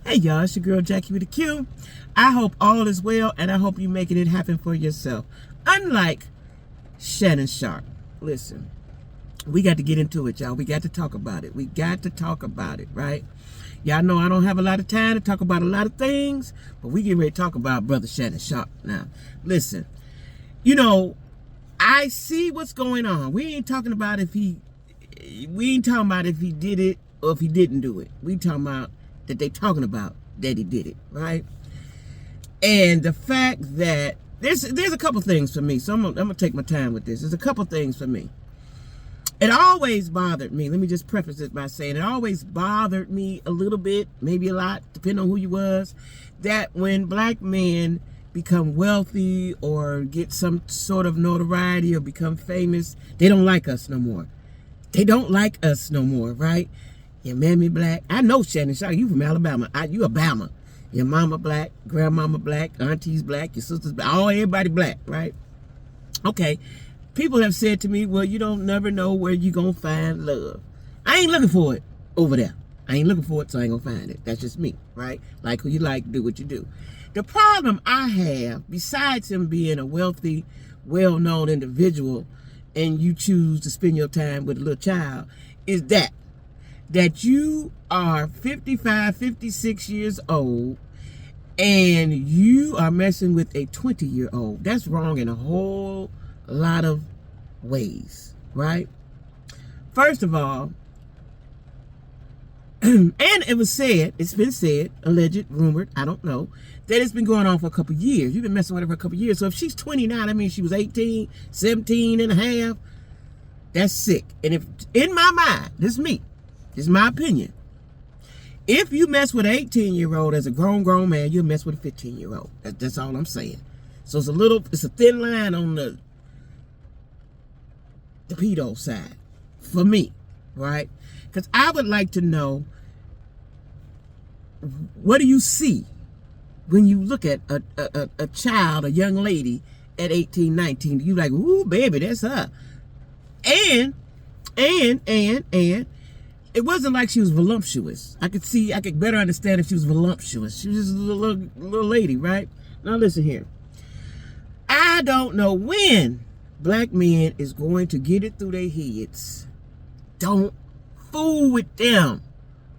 Hey y'all, it's your girl Jackie with a Q. I hope all is well, and I hope you're making it happen for yourself. Unlike Shannon Sharpe. Listen, we got to get into it, y'all. We got to talk about it. We got to talk about it, right? Y'all know I don't have a lot of time to talk about a lot of things, but we get ready to talk about Brother Shannon Sharpe now. Listen, you know, I see what's going on. We ain't talking about if he did it or if he didn't do it. We talking about that they talking about that he did it, right? And the fact that there's a couple things for me, so I'm gonna take my time with this. There's a couple things for me. It always bothered me. Let me just preface it by saying it always bothered me a little bit, maybe a lot, depending on who you was, that when black men become wealthy or get some sort of notoriety or become famous, they don't like us no more. They don't like us no more, right? Your mammy black. I know Shannon Sharpe, you from Alabama. You Alabama. Your mama black, grandmama black, aunties black, your sisters black, everybody black, right? Okay. People have said to me, well, you don't never know where you gonna find love. I ain't looking for it over there. I ain't looking for it, so I ain't gonna find it. That's just me, right? Like who you like, do what you do. The problem I have, besides him being a wealthy, well-known individual, and you choose to spend your time with a little child, is that you are 55, 56 years old, and you are messing with a 20-year-old. That's wrong in a whole lot of ways, right? First of all, and it's been said, alleged, rumored, I don't know, that it's been going on for a couple years. You've been messing with her for a couple years. So if she's 29, that means she was 18, 17 and a half. That's sick. And if, in my mind, this is me, this is my opinion, if you mess with an 18-year-old as a grown man, you'll mess with a 15-year-old. That's all I'm saying. So it's a thin line on the pedo side for me, right? Because I would like to know, what do you see when you look at a child, a young lady at 18, 19? You like, ooh, baby, that's her. And it wasn't like she was voluptuous. I could better understand if she was voluptuous. She was just a little lady, right? Now listen here. I don't know when black men is going to get it through their heads. Don't fool with them.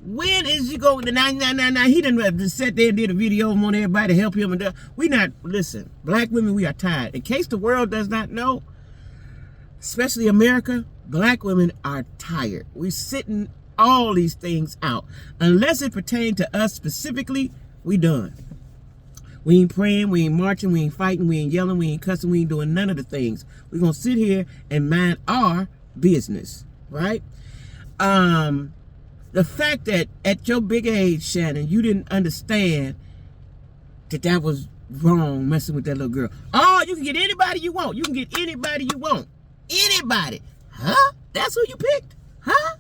When is you going to nah, he didn't just sat there and did a video and want everybody to help him and listen, black women, we are tired. In case the world does not know, especially America, black women are tired. We're sitting all these things out. Unless it pertains to us specifically, we done. We ain't praying, we ain't marching, we ain't fighting, we ain't yelling, we ain't cussing, we ain't doing none of the things. We're going to sit here and mind our business, right? The fact that at your big age, Shannon, you didn't understand that was wrong, messing with that little girl. Oh, you can get anybody you want. You can get anybody you want. Anybody. Huh? That's who you picked? Huh?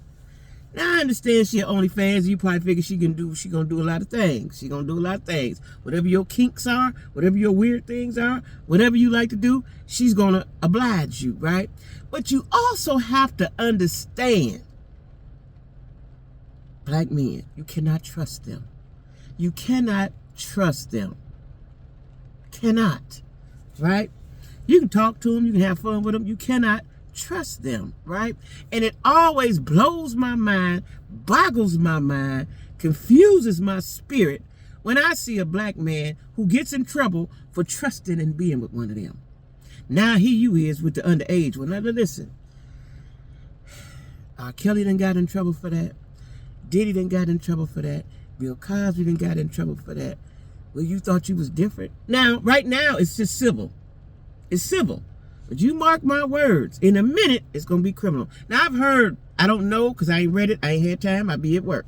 Now I understand she OnlyFans. You probably figure she gonna do a lot of things. She gonna do a lot of things. Whatever your kinks are, whatever your weird things are, whatever you like to do, she's gonna oblige you, right? But you also have to understand, black men, you cannot trust them. You cannot trust them. Cannot, right? You can talk to them, you can have fun with them. You cannot trust them, right? And it always blows my mind, boggles my mind, confuses my spirit when I see a black man who gets in trouble for trusting and being with one of them. Now here you is with the underage one. Now listen, Kelly done got in trouble for that. Diddy done got in trouble for that. Bill Cosby done got in trouble for that. Well, you thought you was different. Now, right now, it's just civil. It's civil. But you mark my words, in a minute, it's going to be criminal. Now, I've heard, I don't know, because I ain't read it, I ain't had time, I be at work,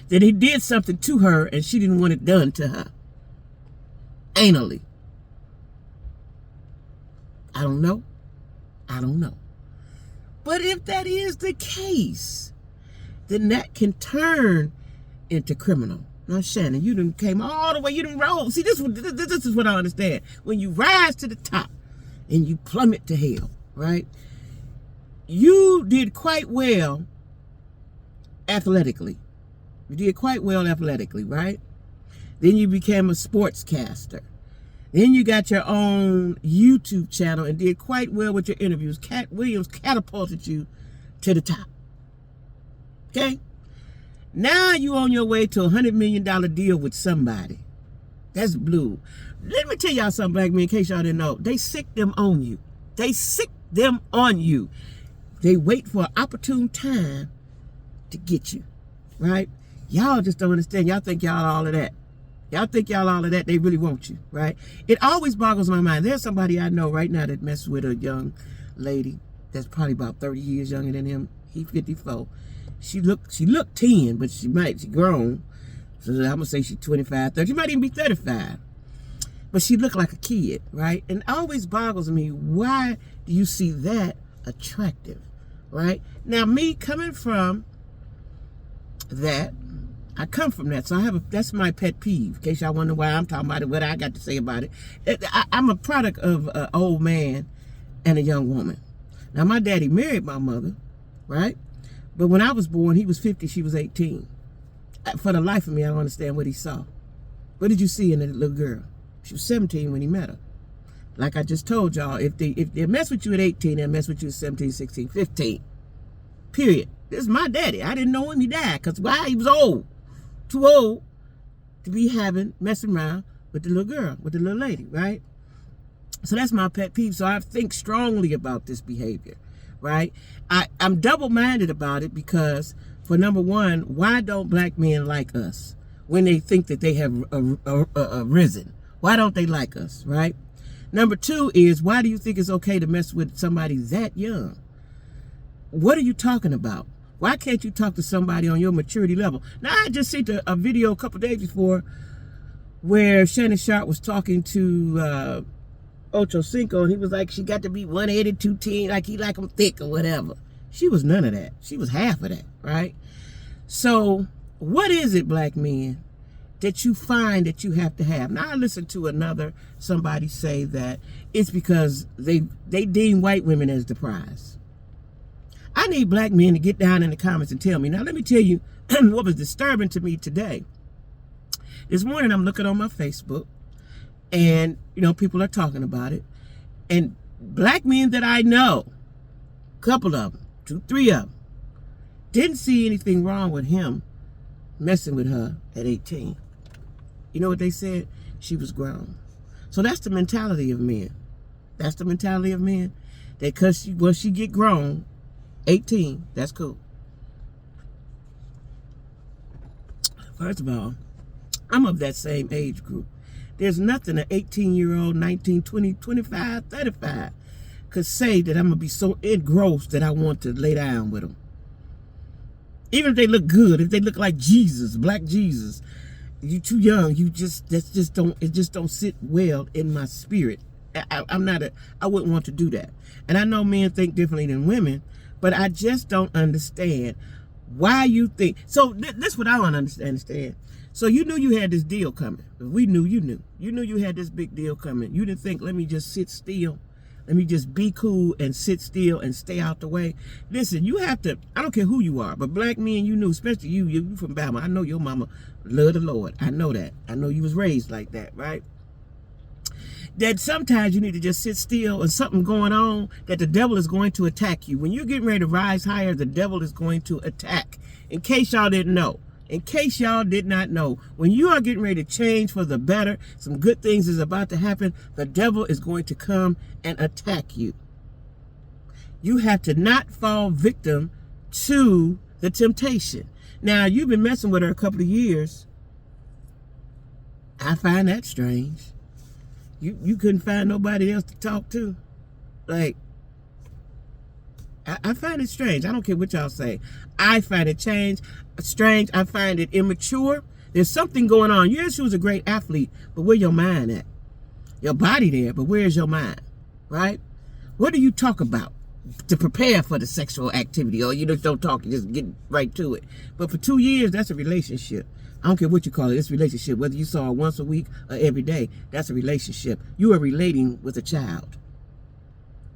that he did something to her and she didn't want it done to her. Anally. I don't know. I don't know. But if that is the case, then that can turn into criminal. Now, Shannon, you done came all the way, you done rolled. See, this is what I understand. When you rise to the top and you plummet to hell, right? You did quite well athletically. You did quite well athletically, right? Then you became a sportscaster. Then you got your own YouTube channel and did quite well with your interviews. Cat Williams catapulted you to the top. Okay? Now you on your way to a $100 million deal with somebody. That's blue. Let me tell y'all something, black men, in case y'all didn't know. They sick them on you. They sick them on you. They wait for an opportune time to get you, right? Y'all just don't understand. Y'all think y'all all of that. Y'all think y'all all of that. They really want you, right? It always boggles my mind. There's somebody I know right now that messes with a young lady that's probably about 30 years younger than him. He's 54. She looked 10, but she grown. So I'm gonna say she's 25, 30. She might even be 35. But she looked like a kid, right? And it always boggles me, why do you see that attractive, right? Now, me coming from that, I come from that, so that's my pet peeve. In case y'all wonder why I'm talking about it, what I got to say about it. I'm a product of an old man and a young woman. Now, my daddy married my mother, right? But when I was born, he was 50, she was 18. For the life of me, I don't understand what he saw. What did you see in that little girl? She was 17 when he met her. Like I just told y'all, if they mess with you at 18, they'll mess with you at 17, 16, 15. Period. This is my daddy. I didn't know him. He died. Because why? He was old. Too old to be messing around with the little girl, with the little lady, right? So that's my pet peeve. So I think strongly about this behavior, right? I'm double-minded about it because, for number one, why don't black men like us when they think that they have risen? Why don't they like us, right? Number two is, why do you think it's okay to mess with somebody that young? What are you talking about? Why can't you talk to somebody on your maturity level? Now, I just seen a video a couple days before where Shannon Sharpe was talking to Ocho Cinco, and he was like, she got to be 180, 210, like he like them thick or whatever. She was none of that. She was half of that, right? So what is it, black men, that you find that you have to have? Now, I listened to somebody say that it's because they deem white women as the prize. I need black men to get down in the comments and tell me. Now, let me tell you what was disturbing to me today. This morning, I'm looking on my Facebook, and, people are talking about it. And black men that I know, a couple of them, 2, 3 of them, didn't see anything wrong with him messing with her at 18. You know what they said? She was grown. So that's the mentality of men. That's the mentality of men. That once she get grown, 18, that's cool. First of all, I'm of that same age group. There's nothing an 18-year-old, 19, 20, 25, 35 could say that I'm going to be so engrossed that I want to lay down with them. Even if they look good, if they look like Jesus, black Jesus, you too young, it just don't sit well in my spirit. I wouldn't want to do that. And I know men think differently than women, but I just don't understand why you think. So this is what I want to understand. So you knew you had this deal coming. We knew you knew. You knew you had this big deal coming. You didn't think, let me just sit still. Let me just be cool and sit still and stay out the way. Listen, you have to, I don't care who you are, but black men, you knew, especially you from Bama. I know your mama loved the Lord. I know that. I know you was raised like that, right? That sometimes you need to just sit still and something going on, that the devil is going to attack you. When you're getting ready to rise higher, the devil is going to attack. In case y'all didn't know. In case y'all did not know, when you are getting ready to change for the better, some good things is about to happen, the devil is going to come and attack you. You have to not fall victim to the temptation. Now, you've been messing with her a couple of years. I find that strange. You couldn't find nobody else to talk to. Like, I find it strange. I don't care what y'all say. I find it strange. I find it immature. There's something going on. Yes, she was a great athlete, but where your mind at? Your body there, but where's your mind? Right? What do you talk about to prepare for the sexual activity? Or you just don't talk, you just get right to it. But for 2 years, that's a relationship. I don't care what you call it. It's a relationship. Whether you saw her once a week or every day, that's a relationship. You are relating with a child.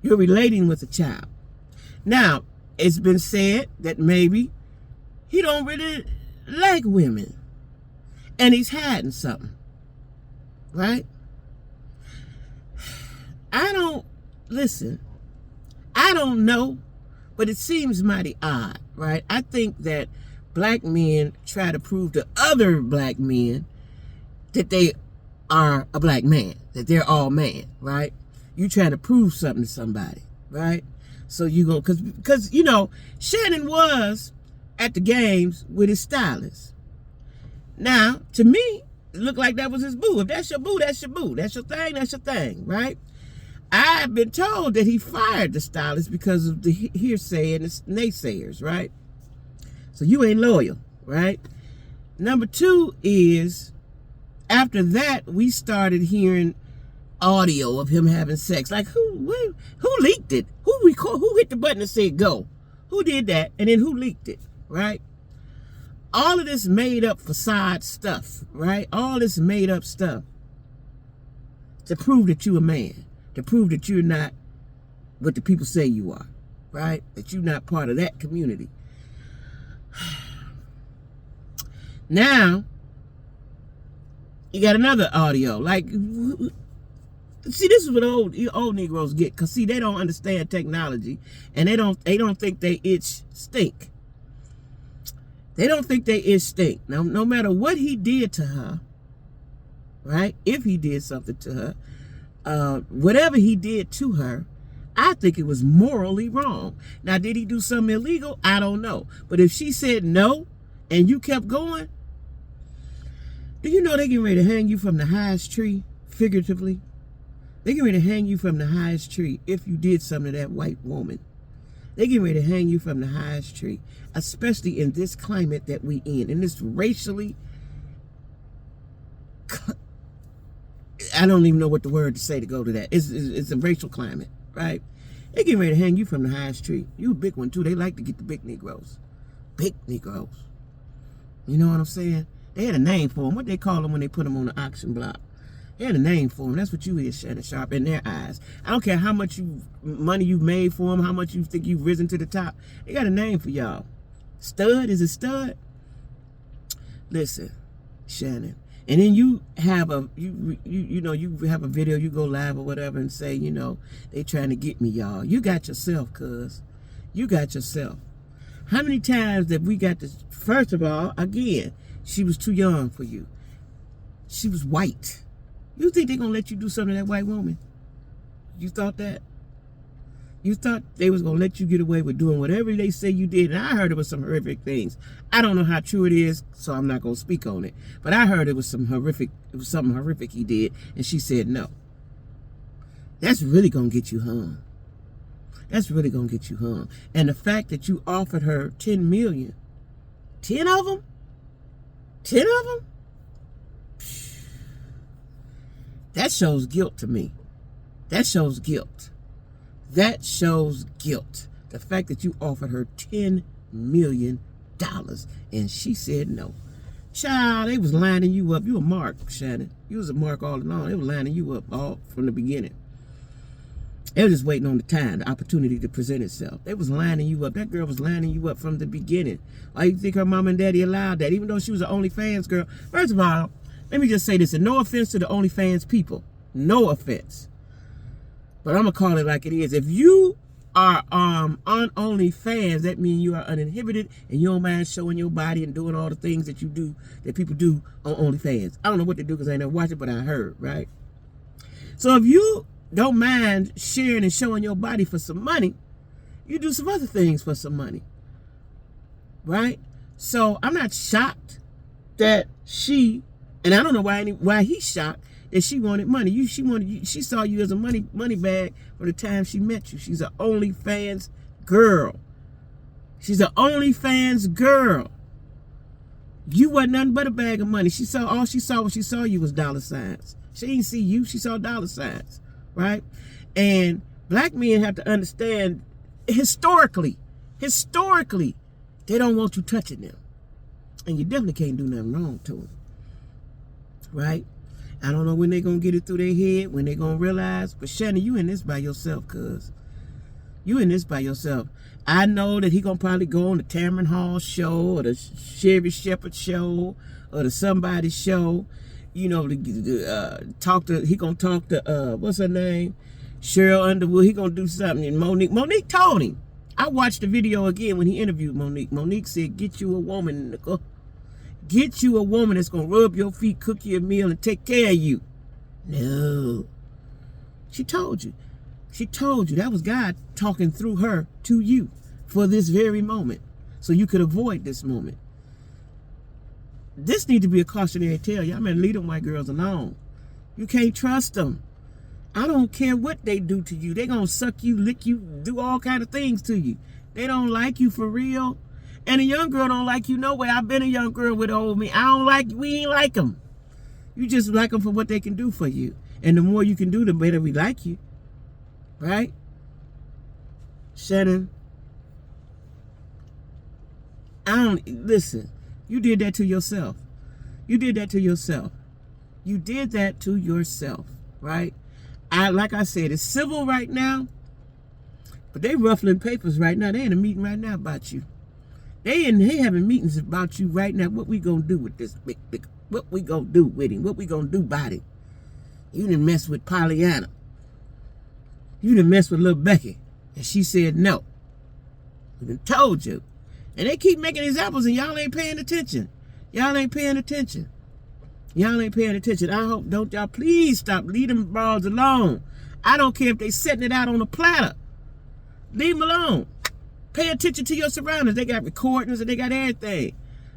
You're relating with a child. Now, it's been said that maybe he don't really like women, and he's hiding something, right? I don't know, but it seems mighty odd, right? I think that black men try to prove to other black men that they are a black man, that they're all man, right? You try to prove something to somebody, right? So you go, because you know, Shannon was at the games with his stylist. Now, to me, it looked like that was his boo. If that's your boo, that's your boo. That's your thing, right? I've been told that he fired the stylist because of the hearsay and the naysayers, right? So you ain't loyal, right? Number two is, after that, we started hearing audio of him having sex. Like, who leaked it? Who hit the button and said go? Who did that? And then who leaked it, right? All of this made up facade stuff, right? All this made up stuff to prove that you're a man, to prove that you're not what the people say you are, right? That you're not part of that community. Now, you got another audio. Like, see, this is what old Negroes get, because see, they don't understand technology, and they don't think they itch stink. They don't think they itch stink. Now, no matter what he did to her, right? If he did something to her, whatever he did to her, I think it was morally wrong. Now, did he do something illegal? I don't know. But if she said no, and you kept going, do you know they getting ready to hang you from the highest tree, figuratively? They getting ready to hang you from the highest tree if you did something to that white woman. They getting ready to hang you from the highest tree, especially in this climate that we in this racially, I don't even know what the word to say to go to that. It's a racial climate, right? They getting ready to hang you from the highest tree. You a big one too. They like to get the big Negroes. Big Negroes. You know what I'm saying? They had a name for them. What they call them when they put them on the auction block? They had a name for them. That's what you is, Shannon Sharpe, in their eyes. I don't care how much money you've made for them, how much you think you've risen to the top. They got a name for y'all. Stud? Is it Stud? Listen, Shannon. And then you have you have a video, you go live or whatever and say, you know, they trying to get me, y'all. You got yourself, cuz. You got yourself. How many times that we got this? First of all, again, she was too young for you. She was white. You think they're going to let you do something to that white woman? You thought that? You thought they was going to let you get away with doing whatever they say you did. And I heard it was some horrific things. I don't know how true it is, so I'm not going to speak on it. But I heard it was something horrific he did. And she said no. That's really going to get you hung. That's really going to get you hung. And the fact that you offered her 10 million. 10 of them? 10 of them? That shows guilt to me. That shows guilt. That shows guilt. The fact that you offered her $10 million and she said no. Child, they was lining you up. You a mark, Shannon. You was a mark all along. They were lining you up all from the beginning. They were just waiting on the time, the opportunity to present itself. They was lining you up. That girl was lining you up from the beginning. Why you think her mom and daddy allowed that? Even though she was an OnlyFans girl. First of all, let me just say this, and no offense to the OnlyFans people. No offense. But I'm going to call it like it is. If you are on OnlyFans, that means you are uninhibited and you don't mind showing your body and doing all the things that you do, that people do on OnlyFans. I don't know what they do because I ain't never watched it, but I heard, right? So if you don't mind sharing and showing your body for some money, you do some other things for some money, right? So I'm not shocked that she, and I don't know why he's shocked that she wanted money. She saw you as a money bag from the time she met you. She's an OnlyFans girl. She's an OnlyFans girl. You wasn't nothing but a bag of money. All she saw when she saw you was dollar signs. She didn't see you. She saw dollar signs, right? And black men have to understand, historically, they don't want you touching them. And you definitely can't do nothing wrong to them, right? I don't know when they're going to get it through their head, when they're going to realize. But Shannon, you in this by yourself, cuz. You in this by yourself. I know that he gonna probably go on the Tamron Hall show or the Sherry Shepherd show or the somebody show. You know, he gonna talk to what's her name, Cheryl Underwood. He gonna do something. And Monique told him. I watched the video again when he interviewed Monique. Monique said, "Get you a woman, Nicole. Get you a woman that's gonna rub your feet, cook you a meal, and take care of you." No. She told you. She told you that was God talking through her to you for this very moment, so you could avoid this moment. This need to be a cautionary tale. Y'all better leave them white girls alone. You can't trust them. I don't care what they do to you. They gonna suck you, lick you, do all kind of things to you. They don't like you for real. And a young girl don't like you no way. I've been a young girl with old me. We ain't like them. You just like them for what they can do for you. And the more you can do, the better we like you. Right? Shannon, listen, you did that to yourself. You did that to yourself. You did that to yourself, right? Like I said, it's civil right now, but they ruffling papers right now. They in a meeting right now about you. They having meetings about you right now. What we gonna do with this big, what we gonna do with him? What we gonna do about it? You done mess with Pollyanna. You done mess with little Becky. And she said no. We done told you. And they keep making examples and y'all ain't paying attention. Y'all ain't paying attention. Y'all ain't paying attention. I hope, don't y'all please stop. Leave them balls alone. I don't care if they setting it out on a platter. Leave them alone. Pay attention to your surroundings. They got recordings and they got everything.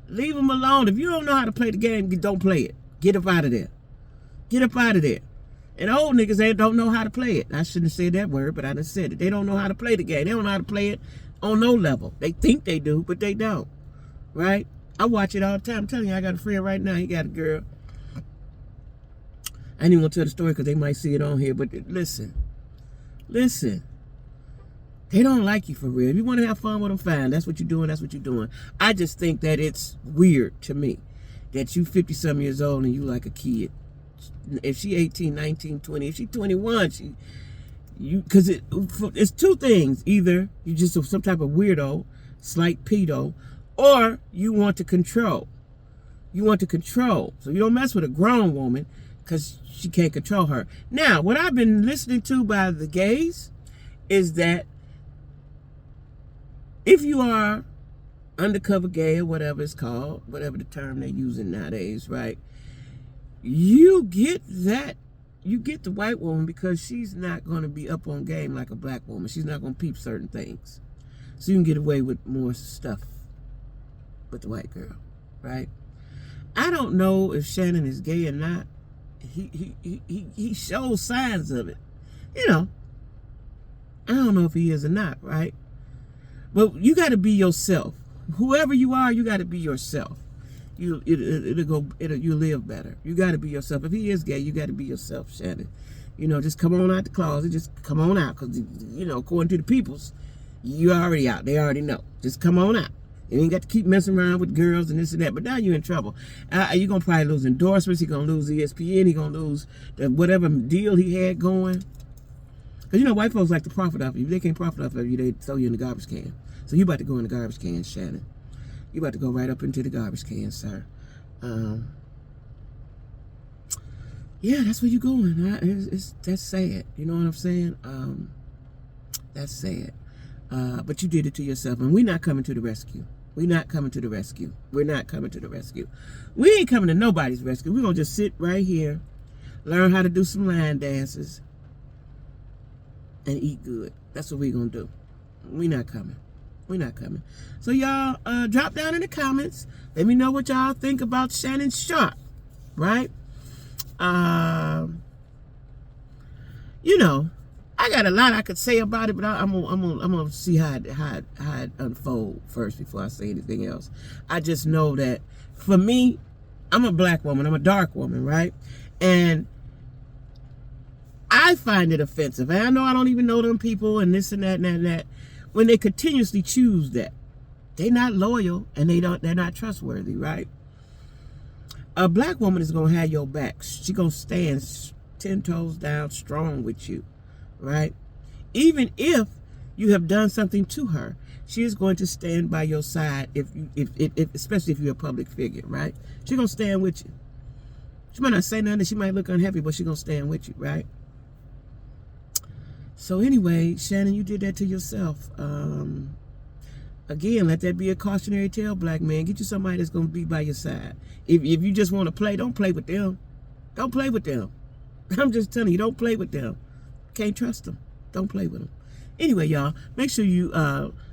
Leave them alone. If you don't know how to play the game, don't play it. Get up out of there. Get up out of there. And old niggas, they don't know how to play it. I shouldn't have said that word, but I done said it. They don't know how to play the game. They don't know how to play it on no level. They think they do, but they don't. Right? I watch it all the time. I'm telling you, I got a friend right now. He got a girl. I ain't even gonna tell the story because they might see it on here, but listen. Listen. They don't like you for real. If you want to have fun with them, fine. That's what you're doing. That's what you're doing. I just think that it's weird to me that you 50-some years old and you like a kid. If she 18, 19, 20, if she 21, because it's two things. Either you just some type of weirdo, slight pedo, or you want to control. You want to control. So you don't mess with a grown woman because she can't control her. Now, what I've been listening to by the gays is that if you are undercover gay or whatever it's called, whatever the term they're using nowadays, right? You get the white woman because she's not going to be up on game like a black woman. She's not going to peep certain things. So you can get away with more stuff with the white girl, right? I don't know if Shannon is gay or not. He shows signs of it. You know, I don't know if he is or not, right? But you got to be yourself. Whoever you are, you got to be yourself. You'll live better. You got to be yourself. If he is gay, you got to be yourself, Shannon. You know, just come on out the closet. Just come on out. Because, you know, according to the peoples, you already out. They already know. Just come on out. You ain't got to keep messing around with girls and this and that. But now you're in trouble. You're going to probably lose endorsements. You're going to lose ESPN. You're going to lose whatever deal he had going. Because, you know, white folks like to profit off of you. If they can't profit off of you, they throw you in the garbage can. So you about to go in the garbage can, Shannon. You about to go right up into the garbage can, sir. Yeah, that's where you going. That's sad. You know what I'm saying? That's sad. But you did it to yourself, and we're not coming to the rescue. We're not coming to the rescue. We're not coming to the rescue. We ain't coming to nobody's rescue. We're going to just sit right here, learn how to do some line dances, and eat good. That's what we're going to do. We're not coming. We're not coming. So y'all drop down in the comments. Let me know what y'all think about Shannon Sharpe, right? You know, I got a lot I could say about it, but I'm gonna see how it unfold first before I say anything else. I just know that for me, I'm a black woman. I'm a dark woman, right? And I find it offensive. And I know I don't even know them people and this and that and that. When they continuously choose that, they're not loyal and they're not trustworthy, right? A black woman is gonna have your back. She gonna stand 10 toes down strong with you, right? Even if you have done something to her, she is going to stand by your side, if especially if you're a public figure, right? She's going to stand with you. She might not say nothing, she might look unhappy, but she's going to stand with you, right? So anyway, Shannon, you did that to yourself. Again, let that be a cautionary tale, black man. Get you somebody that's going to be by your side. If you just want to play, don't play with them. Don't play with them. I'm just telling you, don't play with them. Can't trust them. Don't play with them. Anyway, y'all, make sure you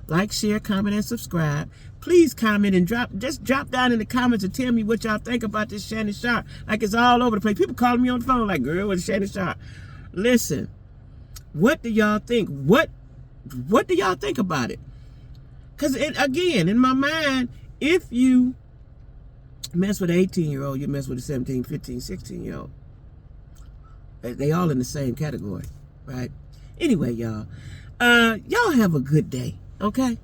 like, share, comment, and subscribe. Please comment and drop down in the comments and tell me what y'all think about this Shannon Sharpe. Like, it's all over the place. People calling me on the phone like, girl, what's Shannon Sharpe? Listen, what do y'all think? What do y'all think about it? Because, again, in my mind, if you mess with an 18-year-old, you mess with a 17, 15, 16-year-old. They all in the same category, right? Anyway, y'all have a good day, okay?